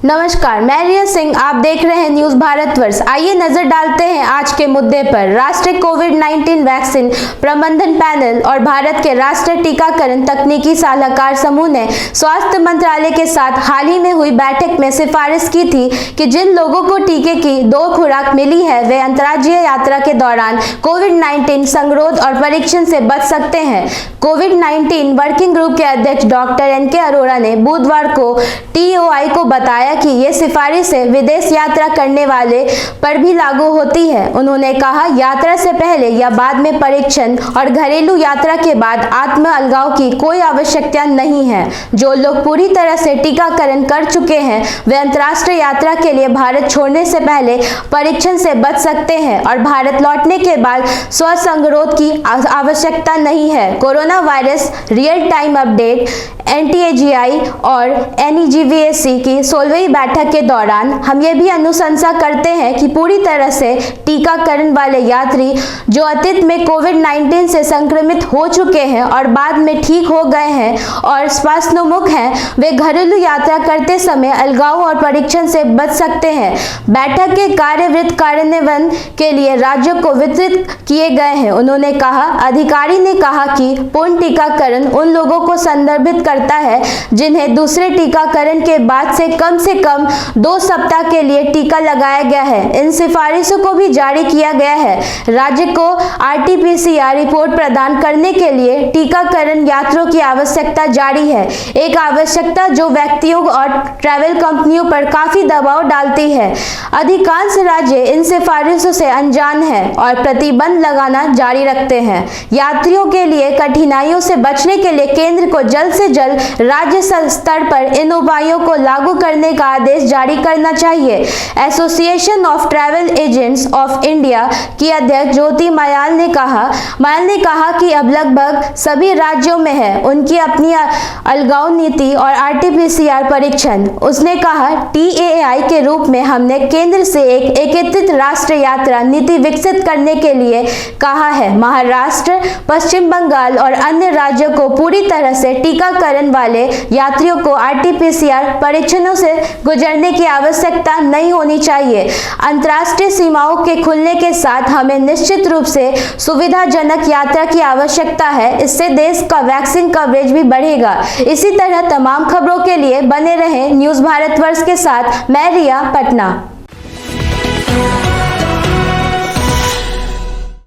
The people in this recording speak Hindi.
नमस्कार, मैं रिया सिंह। आप देख रहे हैं न्यूज भारतवर्ष। आइए नजर डालते हैं आज के मुद्दे पर। राष्ट्रीय कोविड-19 वैक्सीन प्रबंधन पैनल और भारत के राष्ट्रीय टीकाकरण तकनीकी सलाहकार समूह ने स्वास्थ्य मंत्रालय के साथ हाल ही में हुई बैठक में सिफारिश की थी कि जिन लोगों को टीके की 2 खुराक मिली है वे अंतर्राज्यीय यात्रा के दौरान कोविड-19 संगरोध और परीक्षण से बच सकते हैं। कोविड-19 वर्किंग ग्रुप के अध्यक्ष डॉक्टर एन.के. अरोड़ा ने बुधवार को TOI को बताया कि ये सिफारिशें विदेश यात्रा करने वाले पर भी लागू होती है। उन्होंने कहा, यात्रा से पहले या बाद में परीक्षण और घरेलू यात्रा के बाद आत्म अलगाव की कोई आवश्यकता नहीं है। जो लोग पूरी तरह से टीकाकरण कर चुके हैं वे अंतर्राष्ट्रीय यात्रा के लिए भारत छोड़ने से पहले परीक्षण से बच सकते हैं और भारत लौटने के बाद स्वसंगरोध की आवश्यकता नहीं है। Corona virus real time update NTAGI और NEGVAC की 16वीं बैठक के दौरान हम ये भी अनुशंसा करते हैं कि पूरी तरह से टीकाकरण वाले यात्री जो अतीत में कोविड-19 से संक्रमित हो चुके हैं और बाद में ठीक हो गए हैं और स्वास्थ्योन्मुख हैं, वे घरेलू यात्रा करते समय अलगाव और परीक्षण से बच सकते हैं। बैठक के कार्यवृत्त कार्यान्वयन के लिए राज्यों को वितरित किए गए हैं। उन्होंने कहा, अधिकारी ने कहा कि पूर्ण टीकाकरण उन लोगों को संदर्भित करता है जिन्हें दूसरे टीकाकरण के बाद से कम 2 सप्ताह के लिए टीका लगाया गया है। इन सिफारिशों को भी जारी किया गया है। राज्य को RT-PCR रिपोर्ट प्रदान करने के लिए टीकाकरण यात्रियों की आवश्यकता जारी है, एक आवश्यकता जो व्यक्तियों और ट्रैवल कंपनियों पर काफी दबाव डालती है। अधिकांश राज्य इन सिफारिशों से अनजान हैं और प्रतिबंध लगाना जारी रखते हैं। यात्रियों के लिए कठिनाइयों से बचने के लिए केंद्र को जल्द से जल्द राज्य स्तर पर इन उपायों को लागू करने का आदेश जारी करना चाहिए। Association of travel agents of India की अध्यक्ष ज्योति मायाल ने कहा कि अब लगभग सभी राज्यों में है उनकी अपनी अलगाव नीति और RT-PCR परीक्षण। उसने कहा, TAI के रूप में हमने केंद्र से एक एकीकृत राष्ट्रीय यात्रा नीति विकसित करने के लिए कहा है। महाराष्ट्र, पश्चिम बंगाल और अन्य राज्यों को पूरी तरह से टीकाकरण वाले यात्रियों को RT-PCR परीक्षणों से गुजरने की आवश्यकता नहीं होनी चाहिए। अंतर्राष्ट्रीय सीमाओं के खुलने के साथ हमें निश्चित रूप से सुविधाजनक यात्रा की आवश्यकता है। इससे देश का वैक्सीन कवरेज भी बढ़ेगा। इसी तरह तमाम खबरों के लिए बने रहें न्यूज भारतवर्ष के साथ। मैं रिया, पटना।